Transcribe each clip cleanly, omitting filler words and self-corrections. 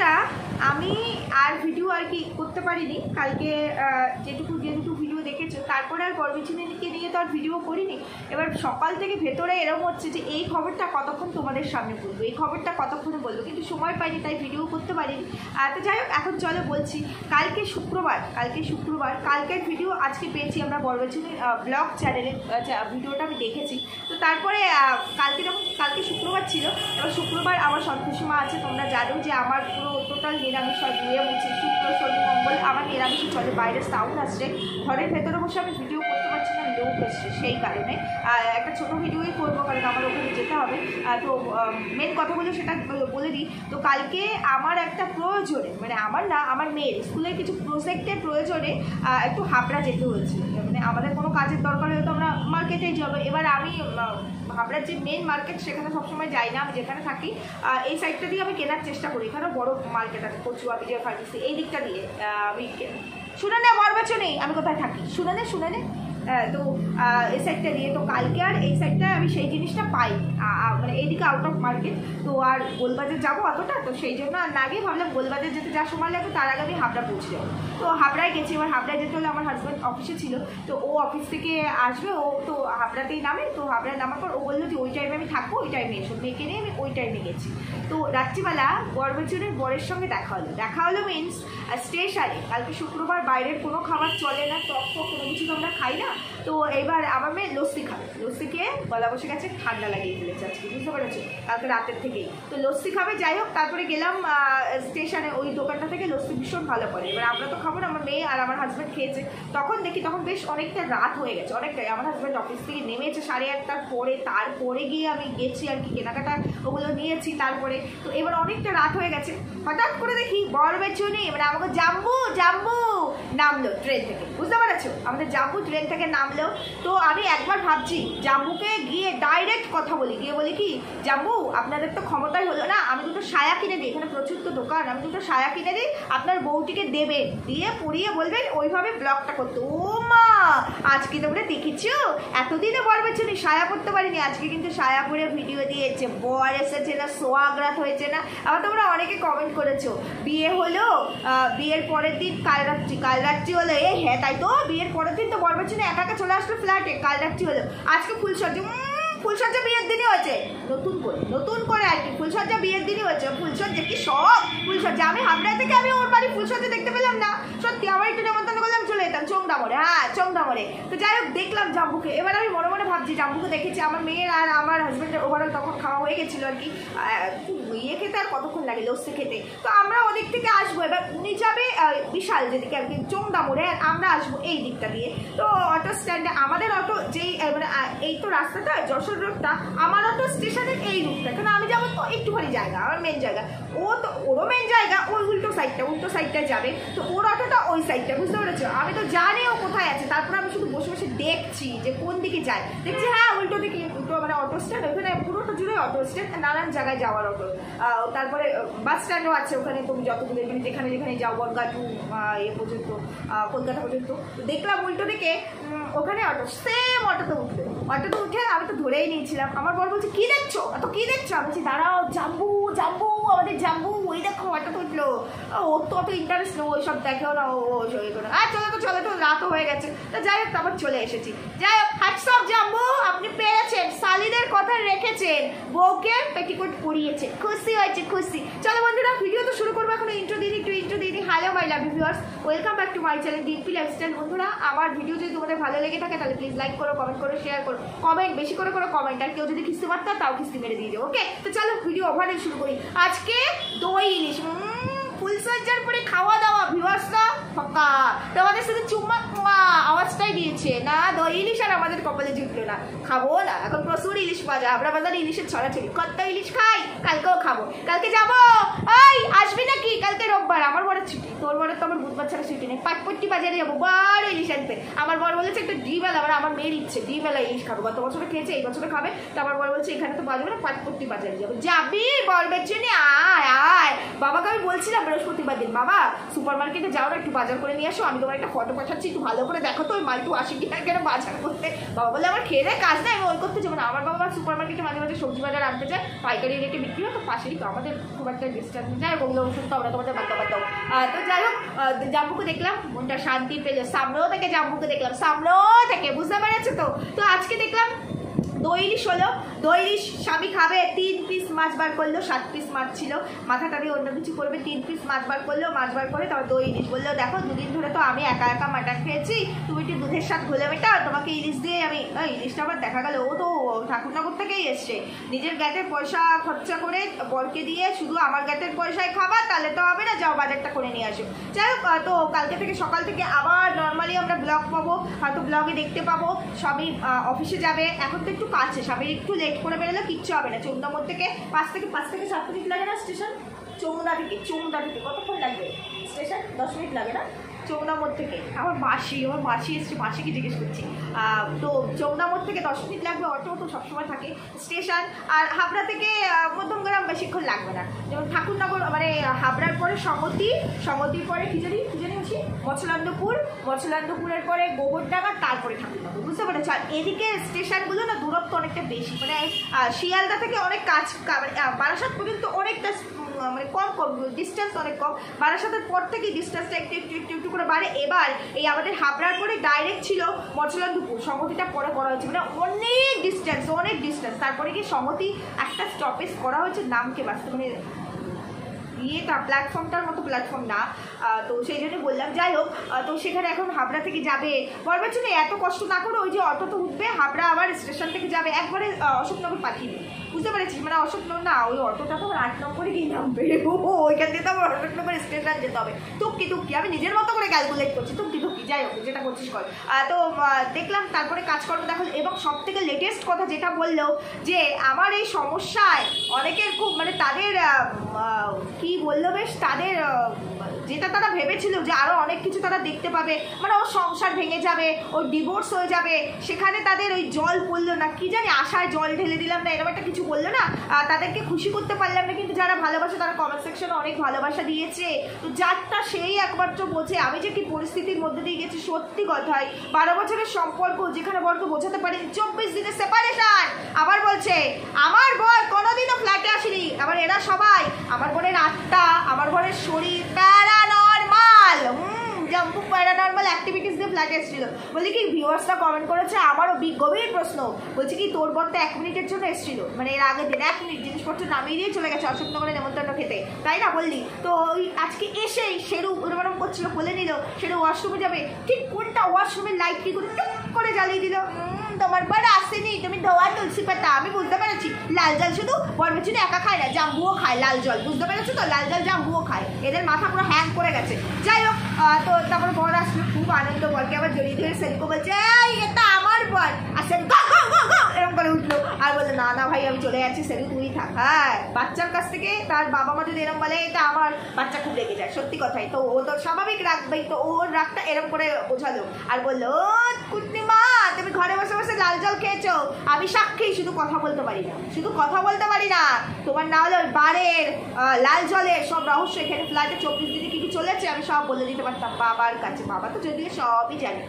বন্ধুরা আমি আর ভিডিও আর কি করতে পারিনি কালকে, যে দুটো ভিডিও দেখেছো তারপরে আর পরবর্তীকে নিয়ে তো আর ভিডিও করিনি। এবার সকাল থেকে ভেতরে এরকম হচ্ছে যে এই খবরটা কতক্ষণ তোমাদের সামনে বলবো, এই খবরটা কতক্ষণে বলবো, কিন্তু সময় পাইনি তাই ভিডিও করতে পারিনি। তো যাই হোক এখন চলো বলছি। কালকে শুক্রবার কালকের ভিডিও আজকে পেয়েছি আমরা বরবেচুনির ব্লগ চ্যানেলে, ভিডিওটা আমি দেখেছি। তো তারপরে কালকে শুক্রবার ছিল। এবার শুক্রবার আমার সন্তোষী মা আছে, তোমরা জানো যে আমার পুরো টোটাল নিরামিষ হয়, ধুয়ে মুছে শুক্র শনি মঙ্গল আমার নিরামিষ চলে। বাইরে সাউন্ড আসছে, ঘরের ভেতরে বসে আমি ভিডিও করতে পারছি না, লোক এসছে, সেই কারণে একটা ছোটো ভিডিওই করবো কারণ আমার ওখানে যেতে হবে। তো মেন কথাগুলো সেটা বলে দিই। তো কালকে আমার একটা প্রয়োজনে, মানে আমার না, আমার মেয়ের স্কুলের কিছু প্রজেক্টের প্রয়োজনে একটু হাবড়া যেতে হয়েছিল। মানে আমাদের কোনো কাজের দরকার হলে তো আমরা মার্কেটেই যাবো। এবার আমি হাবড়ার যে মেন মার্কেট সেখানে সবসময় যাই না, আমি যেখানে থাকি এই সাইডটা দিয়ে আমি কেনার চেষ্টা করি। এখানেও বড় মার্কেট আছে, কচুয়া বিজয় ফার্মেসি, এই দিকটা দিয়ে আমি শুনে নে বরবেচুনি আমি কোথায় থাকি, শুনে নে। তো এই সাইডটা দিয়ে তো কালকে আর এই সাইডটায় আমি সেই জিনিসটা পাই, মানে এইদিকে আউট অফ মার্কেট। তো আর গোলবাজার যাবো অতটা, তো সেই জন্য আর না গিয়ে ভাবলাম গোলবাজার যেতে যা সময় লাগবে তার আগে আমি হাবড়া পৌঁছে যাবো। তো হাবড়ায় গেছি। এবার হাবড়ায় যেতে হলে আমার হাজব্যান্ড অফিসে ছিল, তো ও অফিস থেকে আসবে, ও তো হাবড়াতেই নামে। তো হাবড়ায় নামার পর ও বললো যে ওই টাইমে আমি থাকবো, ওই টাইমে এসো, মেয়েকে নিয়ে আমি ওই টাইমে গেছি। তো রাত্রিবেলা বরবেচুনির বরের সঙ্গে দেখা হলো মিনস স্টেশনে। কালকে শুক্রবার বাইরের কোনো খাবার চলে না, টক কোনো কিছু তো আমরা খাই না। তো এবার আমার মেয়ে লস্যি খাবে, লস্যি খেয়ে গলা বসে গেছে, ঠান্ডা লাগিয়ে ফেলেছে আজকে, বুঝতে পেরেছো, কালকে রাতের থেকেই। তো লস্যি খাবে। যাই হোক তারপরে গেলাম স্টেশনে, ওই দোকানটা থেকে লস্যি ভীষণ ভালো পড়ে। এবার আমরা তো খাবো না, আমার মেয়ে আর আমার হাজব্যান্ড খেয়েছে। তখন দেখি তখন বেশ অনেকটা রাত হয়ে গেছে, অনেকটাই। আমার হাজব্যান্ড অফিস থেকে নেমেছে 8:30টার পরে, তারপরে গিয়ে আমি গেছি আর কি কেনাকাটা ওগুলো নিয়েছি তারপরে। তো এবার অনেকটা রাত হয়ে গেছে। হঠাৎ করে দেখি বরবেচুনি, মানে আমাকে জাম্বু নামলো ট্রেন থেকে, বুঝতে পেরেছো, আমাদের জাম্বু ট্রেন থেকে নামলো। তো আমি একবার ভাবছি জাম্বুকে গিয়ে ডাইরেক্ট কথা বলি, গিয়ে বলি কি, জাম্বু আপনাদের তো ক্ষমতাই হলো না, আমি দুটো সায়া কিনে দিই, এখানে প্রচুর তো দোকান, আমি দুটো সায়া কিনে দিই, আপনার বউটিকে দেবেন, দিয়ে পরিয়ে বলবেন ওইভাবে ব্লগটা করতে। ও মা, আজকে তোমরা দেখেছো, এতদিনে বরবেচুনি সায়া পরতে পারিনি, আজকে কিন্তু সায়া পরে ভিডিও দিয়েছে, বর এসেছে না, সোয়াগরাত হয়েছে না। আবার তোমরা অনেকে কমেন্ট করেছো বিয়ে হলো, বিয়ের পরের দিন কাল রাত্রি হলো। হ্যাঁ তাই তো, বিয়ের পরের দিন তো বরবেচুনি একা একা চলে আসলো ফ্ল্যাটে, কাল রাত্রি হলো। আজকে ফুলসজ্জা বিয়ের দিনই হয়েছে, নতুন করে আর কি ফুলসজ্জা বিয়ের দিনই হয়েছে। ফুলসজ্জা কি সব ফুলসজ্জা, আমি হাবড়া থেকে আমি ওর বাড়ি ফুলসজ্জা দেখতে পেলাম না, সত্যি আমার একটু নেমন্তন্ন করলাম, চলে যেতাম চংডামরে। তো যাই হোক দেখলাম জাম্বুকে। এবার আমি মনে মনে ভাবছি জাম্বুকে দেখেছি, আমার মেয়ের আর আমার হাজব্যান্ডের ওভারঅল তখন খাওয়া হয়ে গেছিলো আর কি। ইয়ে খেতে আর কতক্ষণ লাগে, লস্যি খেতে। তো আমরা ওদিক থেকে আসবো, এবার উনি যাবে বিশাল যেদিকে আর কি চংডামরে, আর আমরা আসবো এই দিকটা দিয়ে। তো অটো স্ট্যান্ডে আমাদের অটো যেই মানে এই তো রাস্তাটা যশোর রোডটা, আমার অটো স্টেশনের এই রুটটা, কারণ আমি যাবো তো একটুখানি জায়গা, আমার মেন জায়গা, ও তো ওরও মেন জায়গা, ওই উল্টো সাইডটা যাবে, তো ওর অটোটা ওই সাইডটা, বুঝতে পেরেছো। আমি তো জানি ও কোথায় আছে, তারপরে আমি শুধু বসে বসে দেখছি যে কোন দিকে যায়, দেখছি হ্যাঁ উল্টো দিকে, উল্টো মানে অটো স্ট্যান্ড, ওখানে পুরোটা জুড়ে অটো স্ট্যান্ড, নানান জায়গায় যাওয়ার অটো। তারপরে বাস স্ট্যান্ডও আছে ওখানে, তুমি যতগুলো মানে যেখানে যাও, বনগাঁ টু এ পর্যন্ত, কলকাতা পর্যন্ত। দেখলাম উল্টো দিকে ওখানে অটো, সেম অটোতে উঠে আমি তো ধরেই নিয়েছিলাম। আমার বর বলছে কি দেখছো, আমি বলছি দাঁড়াও, জাম্বু আমাদের জাম্বু, ওই দেখো অটোতে উঠলো। ওর তো অত ইন্টারেস্ট নেই, ওই সব দেখেও না, ও চলো তো রাতও হয়ে গেছে। তো যাই হোক তারপর চলে এসেছি। যাই হোক হ্যাটস অফ জাম্বু, আপনি পেরেছেন, শালিদের কথা রেখেছেন, বউকে পেটিকোট পরিয়েছে, খুশি হয়েছে, খুশি। চলো বন্ধুরা ভিডিও তো শুরু করবো, এখন ইন্ট্রো দিয়ে দিই। Hello my love you viewers, welcome back to my channel Dimpi lifestyle. বন্ধুরা আমার ভিডিও যদি তোমাদের ভালো লেগে থাকে তাহলে প্লিজ লাইক করো, কমেন্ট করো, শেয়ার করো, কমেন্ট বেশি করে কমেন্ট, আর কেউ যদি খিস্তি মারতে তাও খিস্তি মেরে দিয়ে যাও, ওকে। তো চলো ভিডিও ওভারঅল শুরু করি। আজকে দই ইলিশ, ফুলসজ্জার পরে খাওয়া দাওয়া ভিউয়ার্সরা ফাঁকা, তোমাদের সাথে চুম্মা আওয়াজটাই দিয়েছে না, দই ইলিশ আর আমাদের কপালে জুটলো না, খাবো না। এখন প্রচুর ইলিশ পাওয়া যায়, আমরা বাজারে ইলিশের ছড়াছড়ি, কত ইলিশ খাই, কালকেও খাবো, কালকে যাবো। আসবি নাকি? কালকে রোববার, আমার বড় ছুটি, তোর বড় তো আমার বুধবার ছাড়া ছুটি নেই। পাটপট্টি বাজারে যাবো, বড় ইলিশ আনতে। আমার বড় বলেছে একটা ডিবেলা, আমার মেয়ের ইচ্ছে ডিবেলা ইলিশ খাবো, গত বছরে খেয়েছে, এই বছরে খাবে। তো আমার বড় বলছে এখানে তো বাজবে না, পাটপট্টি বাজারে যাবো। যাবি বরবেচুনি, আয় বাবাকে আমি বলছি বলছিলাম বৃহস্পতিবার দিন, বাবা সুপার মার্কেটে যাও না, একটু বাজার করে নিয়ে আসো, আমি তোমার একটা ফটো পাঠাচ্ছি, একটু ভালো করে দেখো তো ওই মালটু আসে কি না কেন বাজার করতে। বাবা বলে আমার খেয়ে দেয় কাজ নেই, আমি ওই করতে যাবো না। আমার বাবা সুপার মার্কেটে মাঝে মাঝে সবজি বাজার আনতে যায়, পাইকারি রেটে বিক্রি হয়, তো পাশেই তো আমাদের খুব একটা ডিস্টেন্স যায়, ওগুলো ওষুধ তো আমরা তোমাদের বাদ দাও। তো যাই হোক জাম্বুকে দেখলাম, মনটা শান্তি পেল, সামনেও থেকে জাম্বুকে দেখলাম, সামনেও থেকে, বুঝতে পেরেছো তো। তো আজকে দেখলাম দই ইলিশ হলো, দই ইলিশ স্বামী খাবে, 3 পিস মাছ বার করলো, 7 পিস মাছ ছিল, মাথাটা দিয়ে অন্য কিছু করবে, 3 পিস মাছ বার করলো, মাছ বার করে তারপর দই ইলিশ বললো দেখো 2 দিন ধরে তো আমি একা একা মাটন খেয়েছি, তুমি একটু দুধের স্বাদ ঘুলে মেটাও, তোমাকে ইলিশ দিয়ে আমি, ইলিশটা আবার দেখা গেল ও তো ঠাকুরনগর থেকেই এসছে, নিজের গ্যাটের পয়সা খরচা করে বরকে দিয়ে শুধু আমার গ্যাটের পয়সায় খাবার, তাহলে তো হবে না, যাও বাজারটা করে নিয়ে আসো। যাই হোক তো কালকে থেকে সকাল থেকে আবার নর্মালি আমরা ব্লগ পাবো, হয়তো ব্লগে দেখতে পাবো, সবই অফিসে যাবে, এখন তো একটু কাছে, সবাই একটু লেট করে বেরোলে কিচ্ছু হবে না। চৌমুহনী থেকে 5 থেকে 7 মিনিট লাগে না স্টেশন, চৌমুহনী থেকে কতক্ষণ লাগবে স্টেশন? 10 মিনিট লাগে না চৌমুহনী থেকে। আমার মাসি এসছে, মাসিকে জিজ্ঞেস করছি। তো চৌমুহনী থেকে 10 মিনিট লাগবে, অটো তো সবসময় থাকে স্টেশন। আর হাবড়া থেকে মধ্যমগ্রাম বেশিক্ষণ লাগবে না, যেমন ঠাকুরনগর মানে হাবড়ার পরে সমতির পরে কি জানি হচ্ছে মৎস্যলান্দপুরের পরে গোবরডাঙ্গা, তারপরে ঠাকুরনগর, বুঝতে পেরেছ। আর এদিকে স্টেশনগুলো না দূরত্ব অনেকটা বেশি, মানে শিয়ালদা থেকে অনেক কাজ, বারাসাত পর্যন্ত অনেকটা মানে কম ডিস্টেন্স অনেক কম, বারাসাতের পর থেকে ডিস্টেন্সটা একটু করে বাড়ে। এবার এই আমাদের হাবড়ার পরে ডাইরেক্ট ছিল মৎস্যলান্দপুর, সমতিটা পরে করা হয়েছে, মানে অনেক ডিস্টেন্স। তারপরে কি সমতি একটা স্টপেজ করা হয়েছে, নামকে বাঁচতে মানে ইয়েটা প্ল্যাটফর্মটার মতো প্ল্যাটফর্ম না, তো সেই জন্য বললাম। যাই হোক তো সেখানে এখন হাবড়া থেকে যাবে, বলবার জন্য এত কষ্ট না করে ওই যে অটোতে উঠবে, হাবড়া আবার স্টেশন থেকে যাবে, একবারে অশোকনগর পাঠিয়ে, বুঝতে পেরেছিস, মানে অশোকনগর না, ওই অটোটা তো 8 নম্বরে গিয়ে নামবে, ওইখান থেকে তো আমার অশোকনগর স্টেশন যেতে হবে। টুকি আমি নিজের মতো করে ক্যালকুলেট করছি, টুকি যাই হোক যেটা করছিস কর। তো দেখলাম তারপরে কাজকর্ম দেখো, এবং সব থেকে লেটেস্ট কথা যেটা বললো যে আমার এই সমস্যায় অনেকের খুব মানে তাদের কি বললো বেশ, তাদের যেটা তারা ভেবেছিল যে আরও অনেক কিছু তারা দেখতে পাবে, মানে ওর সংসার ভেঙে যাবে, ওর ডিভোর্স হয়ে যাবে, সেখানে তাদের ওই জল পড়লো না, কি জানি আশায় জল ঢেলে দিলাম না, এরকম একটা কিছু বললো না, তাদেরকে খুশি করতে পারলাম না, কিন্তু যারা ভালোবাসে তারা কমেন্ট সেকশনে অনেক ভালোবাসা দিয়েছে। তো যারটা সেই একমাত্র বোঝে আমি যে কি পরিস্থিতির মধ্যে দিয়ে গেছি, সত্যি কথাই 12 বছরের সম্পর্ক যেখানে বরকে বোঝাতে পারি, 24 দিনের সেপারেশন, আবার বলছে আমার বর কোনোদিনও ফ্ল্যাটে আসেনি, আবার এরা সবাই আমার বোনের আত্মা, আমার বোনের শরীর প্যারানর্মাল, জাম্পু প্যারানর্মাল অ্যাক্টিভিটিস দিয়ে ফ্ল্যাটে এসেছিল। বলছি কি ভিউয়ার্সরা কমেন্ট করেছে, আমারও গভীর প্রশ্ন, বলছি কি তোর বর তো 1 মিনিটের জন্য এসেছিল, মানে এর আগের দিন 1 মিনিট জিনিসপত্র নামিয়ে দিয়ে চলে গেছে অশোকনগরে নেমন্তন্ন খেতে, তাই না বললি? তো ওই আজকে এসেই সেরু ওরকম করছিল, বলে নিল সেরু ওয়াশরুমে যাবে, ঠিক কোনটা ওয়াশরুমের লাইট কি করে টুক করে জ্বালিয়ে দিল, তোমার বর আসেনি, তুমি ধোয়া তুলসী পাতা, আমি বুঝতে পেরেছি লাল জল শুধু বরবেচুনি একা খায় না, জাম্বুও খায় লাল জল, বুঝতে পেরেছো তো, লাল জল জাম্বুও খায়, এদের মাথা পুরো হ্যাং করে গেছে। যাই হোক তো তারপর বর আসলো, খুব আনন্দ, বরকে আবার জড়িয়ে ধরে সেরিকে বলছে এই এটা আমার বর, আর সেরি এরকম করে উঠলো, আর বললো না ভাই আমি চলে যাচ্ছি, সেরি তুই থাক। হ্যাঁ, বাচ্চার কাছ থেকে তার বাবা মা যদি এরকম বলে এটা আমার, বাচ্চা খুব রেগে যায়, সত্যি কথাই, তো ও তো স্বাভাবিক রাখবেই, তো ওর রাগটা এরকম করে বোঝালো, আর বললো কুটনি মা তুমি ঘরে বসে বসে লাল জল খেয়েছো, আমি সাক্ষী, শুধু কথা বলতে পারি না, তোমার না হলে বারের লাল জলের সব রহস্য এখানে ফ্ল্যাটে 24 দিনে কি চলেছে আমি সব বলে দিতে পারতাম বাবার কাছে। বাবা তো যদিও সবই জানি,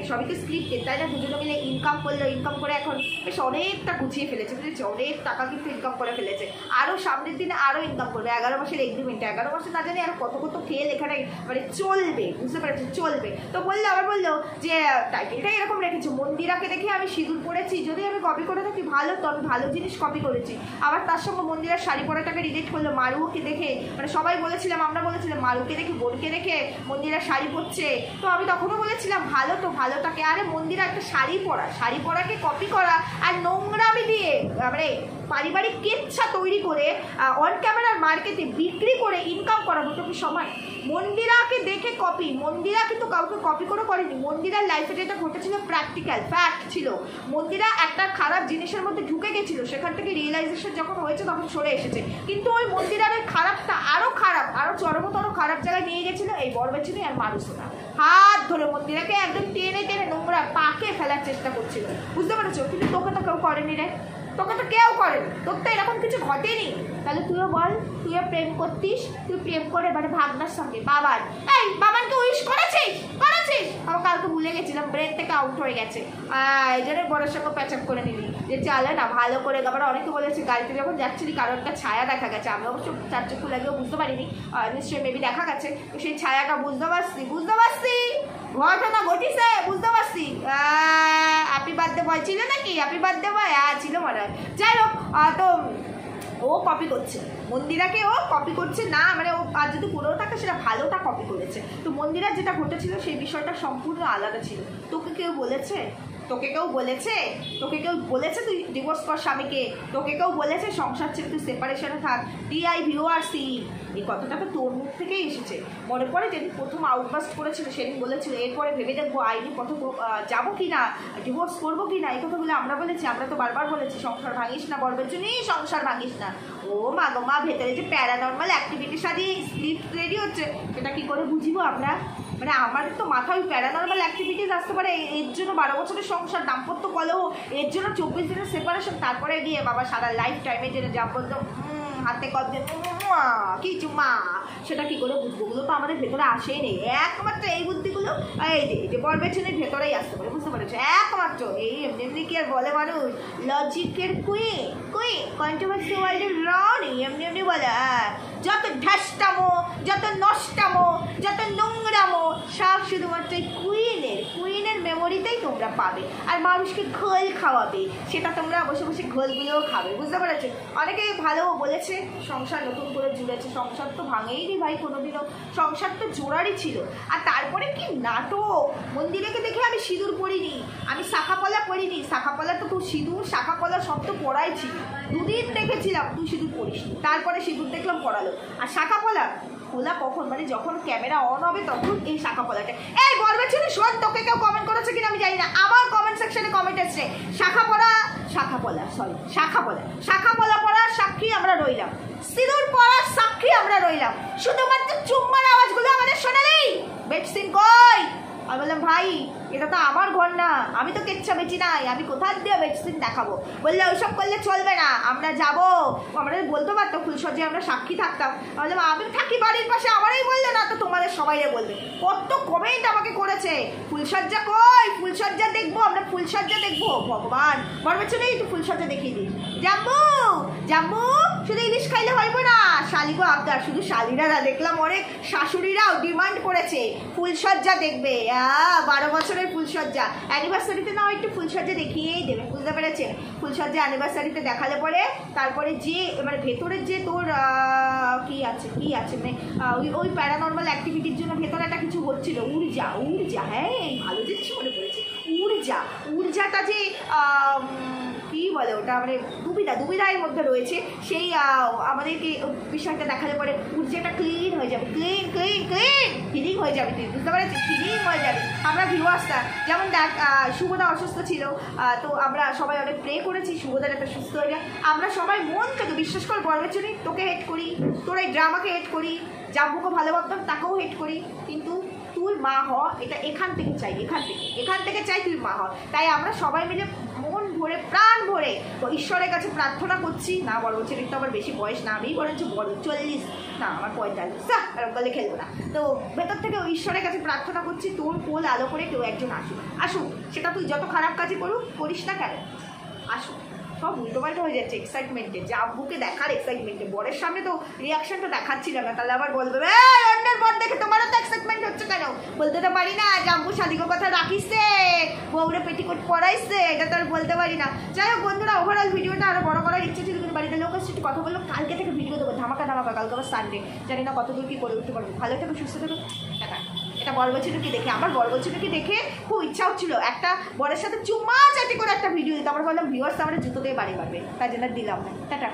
সবই তো স্ক্রিপ্টেড, তাই না? দুজনে মিলে ইনকাম করলো, ইনকাম করে এখন বেশ অনেকটা গুছিয়ে ফেলেছে, বুঝেছি, অনেক টাকা কিন্তু ইনকাম করে ফেলেছে, আরও সামনের দিনে আরও ইনকাম করবে। 11 মাসের এগ্রিমেন্ট, 11 মাসে না জানি আর কত খেল এখানে মানে চলবে, বুঝতে পারছি চলবে। তো আবার বললো যে টাইটেলটাই এরকম রেখেছে, মন্দিরাকে দেখে আমি সিঁদুর পরেছি, যদি আমি কপি করে থাকি ভালো, তো আমি ভালো জিনিস কপি করেছি। আবার তার সঙ্গে মন্দিরার শাড়ি পরাটাকে রিলেট করলো, মারুকে দেখে, মানে সবাই বলেছিলাম, আমরা বলেছিলাম মারুকে দেখে বোনকে দেখে মন্দিরা শাড়ি পরছে, তো আমি তখনও বলেছিলাম ভালো তো, ভালোটাকে, আরে মন্দিরা একটা শাড়ি পরাকে কপি করা আর নোংরামি দিয়ে মানে পারিবারিক কেচ্ছা তৈরি করে অন ক্যামেরার মার্কেটে বিক্রি করে ইনকাম করা, দুটো কি সমান? মন্দিরাকে দেখে কপি, মন্দিরা কিন্তু কাউকে কপি করেনি, মন্দিরার লাইফে যেটা ঘটেছিল প্র্যাকটিক্যাল ফ্যাক্ট ছিল, মন্দিরা একটা খারাপ জিনিসের মধ্যে ঢুকে গেছিল, সেখান থেকে রিয়েলাইজেশন যখন হয়েছে তখন সরে এসেছে, কিন্তু ওই মন্দিরার ওই খারাপটা আরও চরমতর খারাপ জায়গায় নিয়ে গেছিলো এই বরবেচুনি আর মারুসোনা, হাত ধরে মন্দিরাকে একদম টেনে নোংরা পাকে ফেলার চেষ্টা করছিল, বুঝতে পেরেছো? কিন্তু তোকে তো কেউ করেনি রে, তোকে তো কেউ করেনি, তোর তো এরকম কিছু ঘটেনি, তাহলে তুইও বল, তুইও প্রেম করতিস, তুই প্রেম করে এবারে ভাগনার সঙ্গে বাবার, এই বাবানকে উইশ করেছিস? আমার কালকে ভুলে গেছিলাম, ব্রেন থেকে আউট হয়ে গেছে। এই জন্য বড়োর সঙ্গে প্যাচআপ করে নিলি যে চালে না ভালো করে। আবার অনেকে বলেছে গাড়িতে যখন যাচ্ছিলি কারোরটা ছায়া দেখা গেছে, আমি অবশ্য চার চক্ষু লাগেও বুঝতে পারিনি, নিশ্চয়ই মেবি দেখা গেছে। তো সেই ছায়াটা বুঝতে পারছি ঘটনা ঘটিছে, বুঝতে পারছি। হ্যাপি বার্থডে বয় ছিল নাকি? হ্যাপি বার্থডে বয় ছিল মনে হয়। যাই হোক, তো ও কপি করছে মন্দিরাকে, ও কপি করছে না, মানে ও আর যদি পুরো থাকে সেটা ভালোটা কপি করেছে। তো মন্দিরা যেটা ঘটেছিল সেই বিষয়টা সম্পূর্ণ আলাদা ছিল। তোকে কেউ বলেছে তুই ডিভোর্স কর স্বামীকে? তোকে কেউ বলেছে সংসার ছেড়ে তুই সেপারেশনে থাক? DIVORC এই কথাটা তো তোর মুখ থেকেই এসেছে। মনে পড়ে যেদিন প্রথম আউটবাস্ট করেছিল সেদিন বলেছিল এরপরে ভেবে দেখবো আইনি পথে যাবো কি না, ডিভোর্স করবো কি না। এই কথাগুলো আমরা বলেছি, আমরা তো বারবার বলেছি সংসার ভাঙিস না, গর্বের জন্যই সংসার ভাঙিস না। ও মা গো মা, ভেতরে যে প্যারানর্মাল অ্যাক্টিভিটির সাথে স্ক্রিপ্ট রেডি হচ্ছে সেটা কি করে বুঝিবো আমরা? মানে আমার তো মাথায় প্যারানর্মাল অ্যাক্টিভিটিস আসতে পারে, এর জন্য 12 বছরের সংসার, দাম্পত্য কলহ, এর জন্য 24 দিনের সেপারেশন, তারপরে গিয়ে বাবা সারা লাইফ টাইমে যেটা দাম্পত্য হাতে কবজে কি চুমা, সেটা কি করে বুঝবো? ওগুলো তো আমাদের ভেতরে আসেই নেই। একমাত্র এই বুদ্ধিগুলো এই যে বরবেছনের ভেতরেই আসতে পারে, বুঝতে পারছো? একমাত্র এই এমনি কি আর বলে মানুষ লজিকের কুইন কন্ট্রোভার্সি ওয়ার্ল্ডের রানী এমনি বলে। যত ঢাসটামো, যত নষ্টামো, যত নোংরামো সব শুধুমাত্র কুইনের মেমোরিতেই তোমরা পাবে। আর মানুষকে ঘোল খাওয়াবে, সেটা তোমরা বসে বসে ঘোলগুলোও খাবে, বুঝতে পেরেছো? অনেকে ভালো বলেছে সংসার নতুন করে জুড়েছে, সংসার তো ভাঙেইনি ভাই কোনোদিনও, সংসার তো জোড়ারই ছিল। আর তারপরে কি নাটক! মন্দিরেকে দেখে আমি সিঁদুর পরিনি, আমি শাখাপলা পরিনি। শাখাপলা তো তোর সিঁদুর শাখাপলা সব তো পড়াই ছিল, 2 দিন দেখেছিলাম তুই সিঁদুর পড়িস, তারপরে সিঁদুর দেখলাম পড়ালো। আর শাখাপলা খোলা কখন? মানে যখন ক্যামেরা অন হবে তখন এই শাখাপলাটা। এই বরবেছনি শোন, তোকে কেউ কমেন্ট করেছে কিনা আমি জানি না, আমার কমেন্ট সেকশনে কমেন্ট এসছে শাখাপলা পড়ার সাক্ষী আমরা রইলাম, সিঁদুর পড়ার সাক্ষী আমরা রইলাম, শুধুমাত্র চুম্মার আওয়াজগুলো আমাদের শোনালেই বেডসিন কই? আমি বললাম ভাই এটা তো আমার ঘর না, আমি তো কেচ্ছা বেচি নাই, আমি কোথার দিয়ে বেডসিন দেখাবো? বললে ওইসব করলে চলবে না, আমরা যাবো। আমাদের বলতে পারতো ফুলসজ্জায় আমরা সাক্ষী থাকতাম। বললাম আমি থাকি বাড়ির পাশে, আমারই বললে না তো তোমাদের সবাইরে বলবে। কত কমেন্ট আমাকে করেছে, ফুলসজ্জা কই, ফুলসজ্জা দেখবো, আমরা ফুলসজ্জা দেখবো। ভগবান, বরবেছনি একটু ফুলসজ্জা দেখিয়ে দিস। জাম্বু শুধু ইলিশ খাইলে হইব না, শালিগো আবদার। শুধু শালিরা না, দেখলাম অনেক শাশুড়িরাও ডিমান্ড করেছে ফুলসজ্জা দেখবে। 12 বছরের ফুলসজ্জা, অ্যানিভার্সারিতে নাও একটু ফুলসজ্জা দেখিয়েই দেবে, বুঝতে পেরেছেন? ফুলসজ্জা অ্যানিভার্সারিতে দেখালে পরে তারপরে যে মানে ভেতরের যে তোর কি আছে মানে ওই প্যারানর্মাল অ্যাক্টিভিটির জন্য ভেতরে একটা কিছু হচ্ছিল, ঊর্জা। হ্যাঁ ভালো জিনিস মনে পড়েছে, ঊর্জাটা যে কি বলে ওটা, মানে দুবিধার মধ্যে রয়েছে, সেই আমাদেরকে বিষয়টা দেখালে পরে ঊর্জাটা ক্লিন হয়ে যাবে, ক্লিন হয়ে যাবে, তুই বুঝতে পারছিস? ক্লিন হয়ে যাবে। আমরা ভিউয়ার্সরা যেমন দেখ, শুভদা অসুস্থ ছিল, তো আমরা সবাই অনেক প্রে করেছি শুভদার একটা সুস্থ হয়ে যায়। আমরা সবাই মন থেকে বিশ্বাস কর বরবেছনি তোকে হেট করি, তোর এই ড্রামাকে হেট করি, জাম্বুকে ভালোবাসতাম তাকেও হেট করি, কিন্তু তুই মা হ, এটা এখান থেকে চাই তুই মা হ। তাই আমরা সবাই মিলে মন ভরে প্রাণ ভরে তো ঈশ্বরের কাছে প্রার্থনা করছি। না বরবেছনির তো আবার বেশি বয়স না, আমি বরঞ্চ বড় 40 না আমার 45, এরকম গেলে খেলবো না। তো ভেতর থেকে ঈশ্বরের কাছে প্রার্থনা করছি তোর কোল আলো করে কেউ একজন আসুক, সেটা তুই যত খারাপ কাজই করিস না কেন, আসুক। সব উল্টোপাল্টা হয়ে যাচ্ছে এক্সাইটমেন্টে, জাম্বুকে দেখার এক্সাইটমেন্টে। বরের সামনে তো রিয়াকশনটা দেখাচ্ছিলাম না, তাহলে আবার বলবে অন্যের বর দেখে তোমারও তো এক্সাইটমেন্ট হচ্ছে কেন? বলতে তো পারি না জাম্বু শাদিগো কথা রাখিসে, বউরে পেটিকোট পরাইছে, এটা তো আর বলতে পারি না। যাই হোক বন্ধুরা, ওভারঅল ভিডিওটা আরো বড় করার ইচ্ছে ছিল, কিন্তু বাড়িতে লোক আসছে, একটু কথা বললো, কালকে থেকে ভিডিও দেবো ধামাকা, কালকে আবার সানডে, জানি না কতদূর কি করে উঠতে পারবো। ভালো থেকো, সুস্থ থেকো, টাটা। এটা বরবেছনিকে দেখে, আমার বরবেছনিকে দেখে খুব ইচ্ছা হচ্ছিল একটা বরের সাথে চুম্মা চাটি করে একটা ভিডিও দিতে। আমরা বললাম ভিউয়ার্স আমরা জুতো দিয়ে বাড়ি মারবে, তাই জন্য দিলাম না। টাটা।